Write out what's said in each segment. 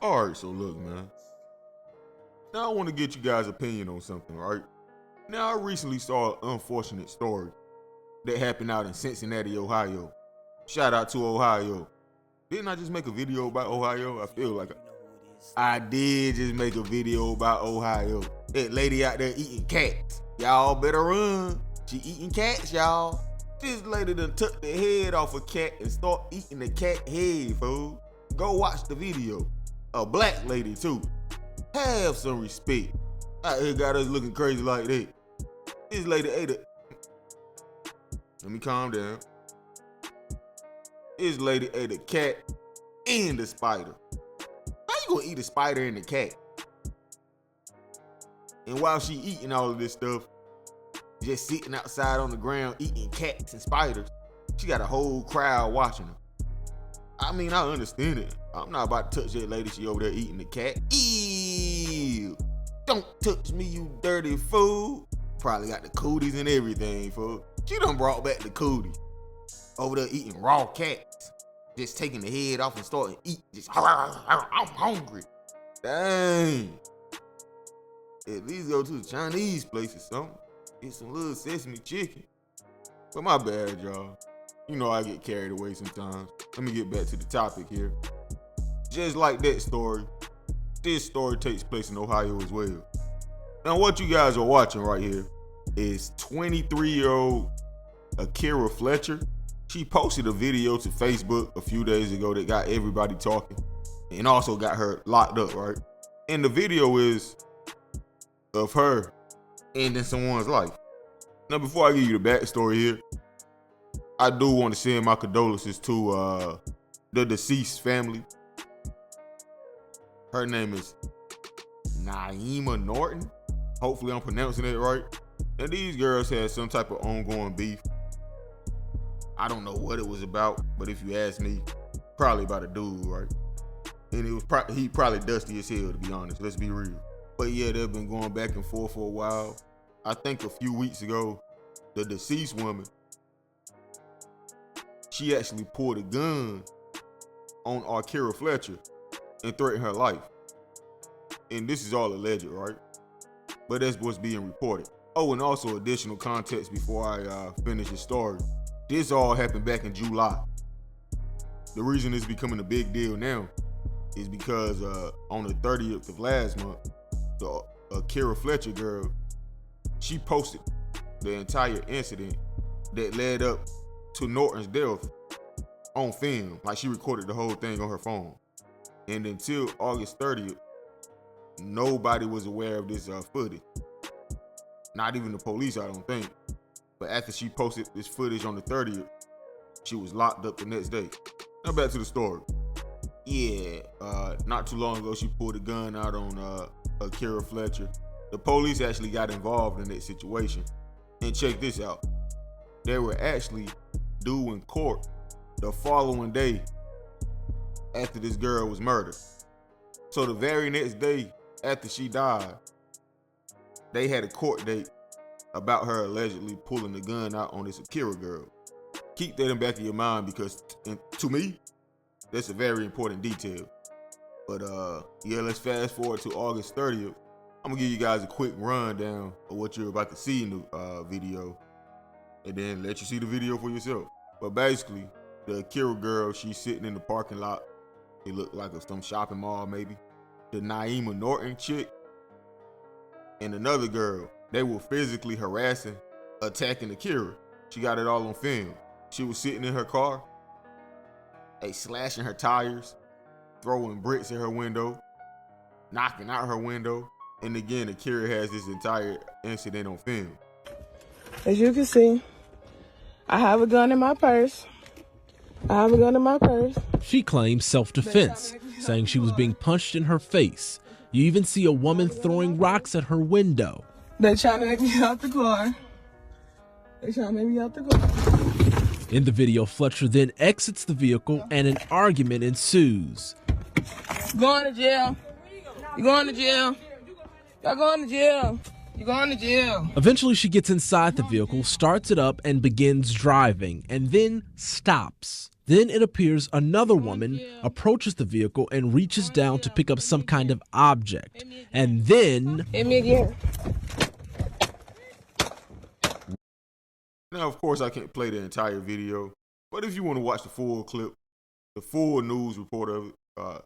Alright, so look, man. Now I want to get you guys' opinion on something, right? Now I recently saw an unfortunate story that happened out in Cincinnati, Ohio. Shout out to Ohio. Didn't I just make a video about Ohio? I feel like I did just make a video about Ohio. That lady out there eating cats. Y'all better run. She eating cats, y'all. This lady done took the head off a cat and start eating the cat head, fool. Go watch the video. A black lady too. Have some respect. Out here got us looking crazy like that. This lady ate it. Let me calm down. This lady ate a cat and a spider. How you gonna eat a spider and a cat? And while she eating all of this stuff, just sitting outside on the ground eating cats and spiders, she got a whole crowd watching her. I mean, I understand it. I'm not about to touch that lady. She over there eating the cat. Ew! Don't touch me, you dirty fool. Probably got the cooties and everything, fool. She done brought back the cooties. Over there eating raw cats. Just taking the head off and starting to eat. Just, I'm hungry. Dang. At least go to the Chinese place or something. Get some little sesame chicken. But my bad, y'all. You know I get carried away sometimes. Let me get back to the topic here. Just like that story, this story takes place in Ohio as well. Now what you guys are watching right here is 23-year-old Akira Fletcher. She posted a video to Facebook a few days ago that got everybody talking and also got her locked up, right? And the video is of her ending someone's life. Now before I give you the backstory here, I do want to send my condolences to the deceased family. Her name is Naima Norton. Hopefully I'm pronouncing it right. And these girls had some type of ongoing beef. I don't know what it was about, but if you ask me, probably about a dude, right? And it was he probably dusty as hell, to be honest. Let's be real. But yeah, they've been going back and forth for a while. I think a few weeks ago, the deceased woman, she actually pulled a gun on Akira Fletcher and threatened her life. And this is all alleged, right? But that's what's being reported. Oh, and also additional context before I finish the story. This all happened back in July. The reason it's becoming a big deal now is because on the 30th of last month, the Akira Fletcher girl, she posted the entire incident that led up to Norton's death on film. Like, she recorded the whole thing on her phone. And until August 30th, nobody was aware of this footage. Not even the police, I don't think. But after she posted this footage on the 30th, she was locked up the next day. Now back to the story. Yeah, not too long ago, she pulled a gun out on Akira Fletcher. The police actually got involved in that situation. And check this out. They were actually due in court the following day after this girl was murdered. So the very next day after she died, they had a court date about her allegedly pulling the gun out on this Akira girl. Keep that in the back of your mind because to me, that's a very important detail. But yeah, let's fast forward to August 30th. I'm gonna give you guys a quick rundown of what you're about to see in the video, and then let you see the video for yourself. But basically, the Akira girl, she's sitting in the parking lot. It looked like some shopping mall maybe. The Naima Norton chick and another girl, they were physically harassing, attacking Akira. She got it all on film. She was sitting in her car, slashing her tires, throwing bricks at her window, knocking out her window. And again, Akira has this entire incident on film. As you can see, I have a gun in my purse. She claims self-defense, saying she was being punched in her face. You even see a woman throwing rocks at her window. They trying to make me out the car. In the video, Fletcher then exits the vehicle and an argument ensues. Going to jail. You're going to jail. Y'all going to jail. You're going to jail. Eventually, she gets inside the vehicle, starts it up, and begins driving, and then stops. Then it appears another woman approaches the vehicle and reaches down to pick up some kind of object. And then... Hit me again. Now, of course, I can't play the entire video, but if you want to watch the full clip, the full news report of it,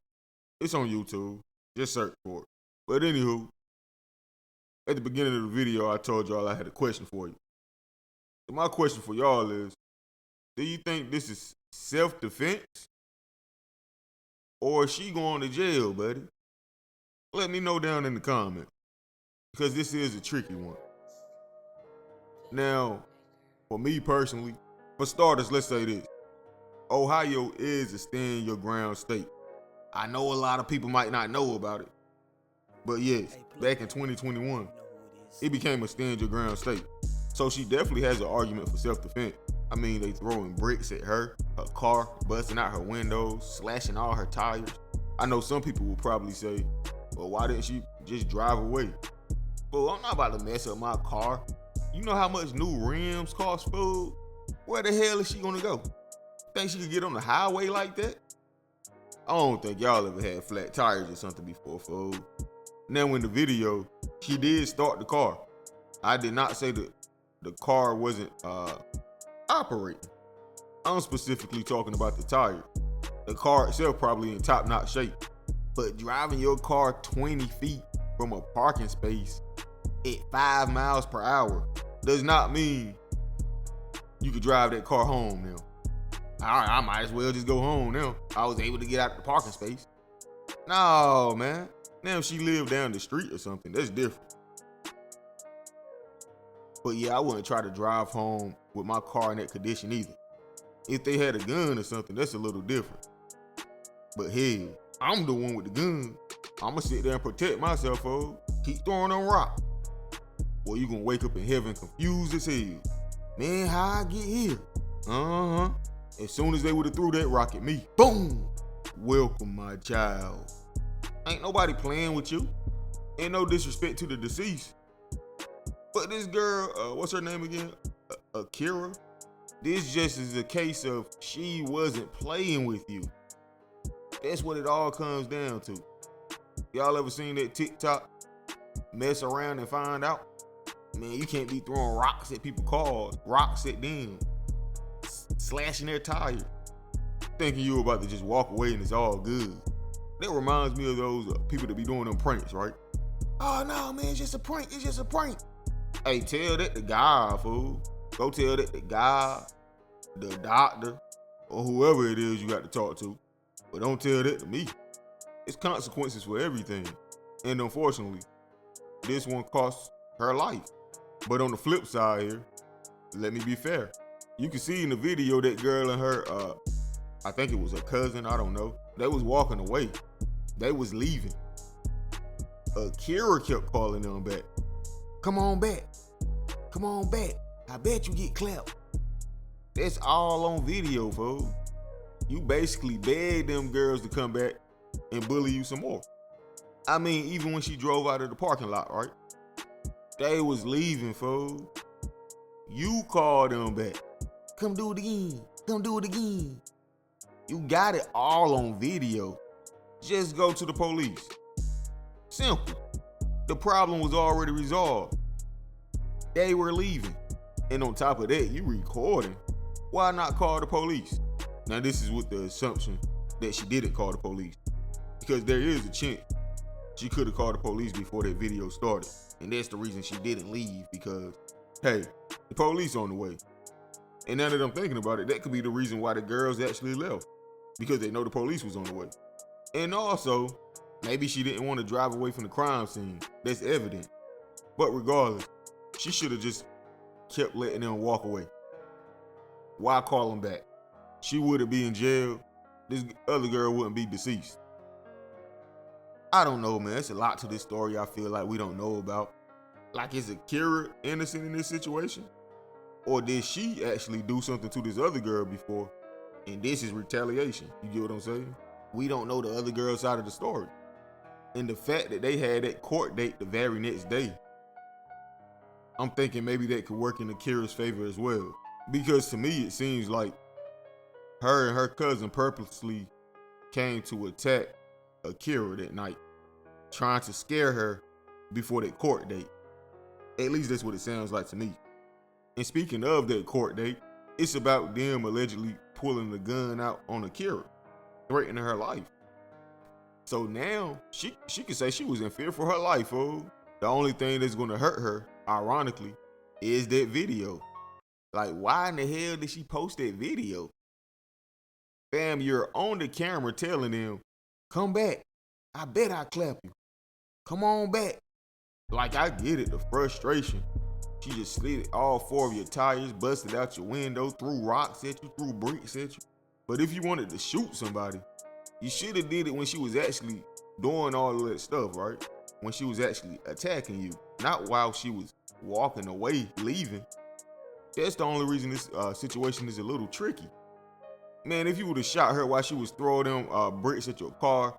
it's on YouTube. Just search for it. But anywho, at the beginning of the video, I told y'all I had a question for you. So my question for y'all is, do you think this is self-defense? Or is she going to jail, buddy? Let me know down in the comments, because this is a tricky one. Now, for me personally, for starters, let's say this. Ohio is a stand your ground state. I know a lot of people might not know about it, but yes, back in 2021, it became a stand your ground state. So she definitely has an argument for self-defense. I mean, they throwing bricks at her car, busting out her windows, slashing all her tires. I know some people will probably say, well, why didn't she just drive away? Well, I'm not about to mess up my car. You know how much new rims cost, fool? Where the hell is she gonna go? Think she could get on the highway like that? I don't think y'all ever had flat tires or something before, fool. Now in the video, she did start the car. I did not say that the car wasn't operating. I'm specifically talking about the tire. The car itself probably in top-notch shape, but driving your car 20 feet from a parking space at 5 miles per hour does not mean you could drive that car home now. All right, I might as well just go home now. I was able to get out the parking space. No, man. Now if she lived down the street or something, that's different. But yeah, I wouldn't try to drive home with my car in that condition either. If they had a gun or something, that's a little different. But hey, I'm the one with the gun. I'ma sit there and protect myself, fool. Keep throwing on rock. Boy, you gonna wake up in heaven confused as hell. Man, how I get here? As soon as they would've threw that rock at me, boom! Welcome, my child. Ain't nobody playing with you. Ain't no disrespect to the deceased. But this girl, what's her name again? Akira? This just is a case of she wasn't playing with you. That's what it all comes down to. Y'all ever seen that TikTok? Mess around and find out? Man, you can't be throwing rocks at people's cars, rocks at them, slashing their tires, thinking you about to just walk away and it's all good. That reminds me of those people that be doing them pranks, right? Oh no, man, it's just a prank, it's just a prank. Hey, tell that to God, fool. Go tell that to God, the doctor, or whoever it is you got to talk to. But don't tell that to me. It's consequences for everything. And unfortunately, this one cost her life. But on the flip side here, let me be fair. You can see in the video that girl and her, I think it was her cousin, I don't know. They was walking away. They was leaving. Akira kept calling them back. Come on back. Come on back. I bet you get clapped. That's all on video, folks. You basically begged them girls to come back and bully you some more. I mean, even when she drove out of the parking lot, right? They was leaving, folks. You called them back. Come do it again. Come do it again. You got it all on video. Just go to the police. Simple. The problem was already resolved. They were leaving. And on top of that, you recording. Why not call the police? Now this is with the assumption that she didn't call the police. Because there is a chance she could have called the police before that video started. And that's the reason she didn't leave, because, hey, the police on the way. And now that I'm thinking about it, that could be the reason why the girls actually left. Because they know the police was on the way. And also, maybe she didn't want to drive away from the crime scene. That's evident. But regardless, she should have just kept letting them walk away. Why call them back? She wouldn't be in jail. This other girl wouldn't be deceased. I don't know, man. It's a lot to this story I feel like we don't know about. Like, is Akira innocent in this situation? Or did she actually do something to this other girl before, and this is retaliation? You get what I'm saying? We don't know the other girl's side of the story. And the fact that they had that court date the very next day, I'm thinking maybe that could work in Akira's favor as well. Because to me, it seems like her and her cousin purposely came to attack Akira that night, trying to scare her before that court date. At least that's what it sounds like to me. And speaking of that court date, it's about them allegedly pulling the gun out on Akira, threatening her life. So now she can say she was in fear for her life, fool. The only thing that's gonna hurt her, ironically, is that video. Like, why in the hell did she post that video? Fam, you're on the camera telling them, come back. I bet I clap you. Come on back. Like, I get it, the frustration. She just slid all 4 of your tires, busted out your window, threw rocks at you, threw bricks at you. But if you wanted to shoot somebody, you should have did it when she was actually doing all of that stuff, right? When she was actually attacking you, not while she was walking away, leaving. That's the only reason this situation is a little tricky. Man, if you would have shot her while she was throwing them bricks at your car,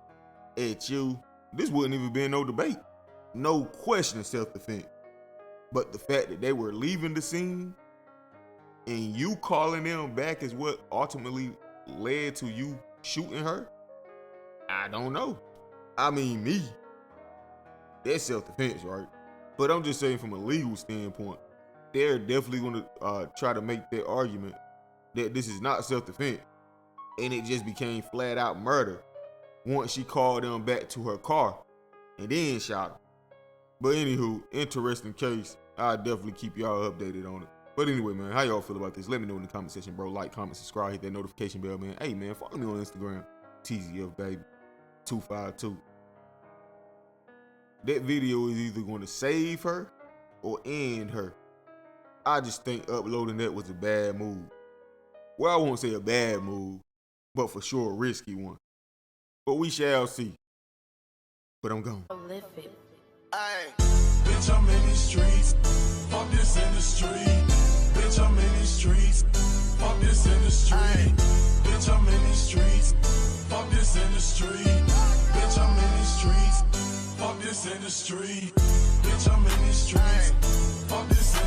at you, this wouldn't even been no debate. No question of self-defense. But the fact that they were leaving the scene and you calling them back is what ultimately led to you shooting her? I don't know. I mean, me. That's self-defense, right? But I'm just saying from a legal standpoint, they're definitely going to try to make that argument that this is not self-defense and it just became flat out murder once she called them back to her car and then shot her. But anywho, interesting case. I'll definitely keep y'all updated on it. But anyway, man, how y'all feel about this? Let me know in the comment section, bro. Like, comment, subscribe, hit that notification bell, man. Hey, man, follow me on Instagram, Teezy baby 252. That video is either going to save her or end her. I just think uploading that was a bad move. Well, I won't say a bad move, but for sure a risky one. But we shall see. But I'm gone. Ay, bitch, I'm in these streets. Fuck this industry. Bitch, I'm in these streets. Fuck this industry. Ay, bitch, I'm in these streets. Fuck this industry. Bitch, I'm in these streets. Fuck this industry. Bitch, I'm in these streets. Fuck this industry.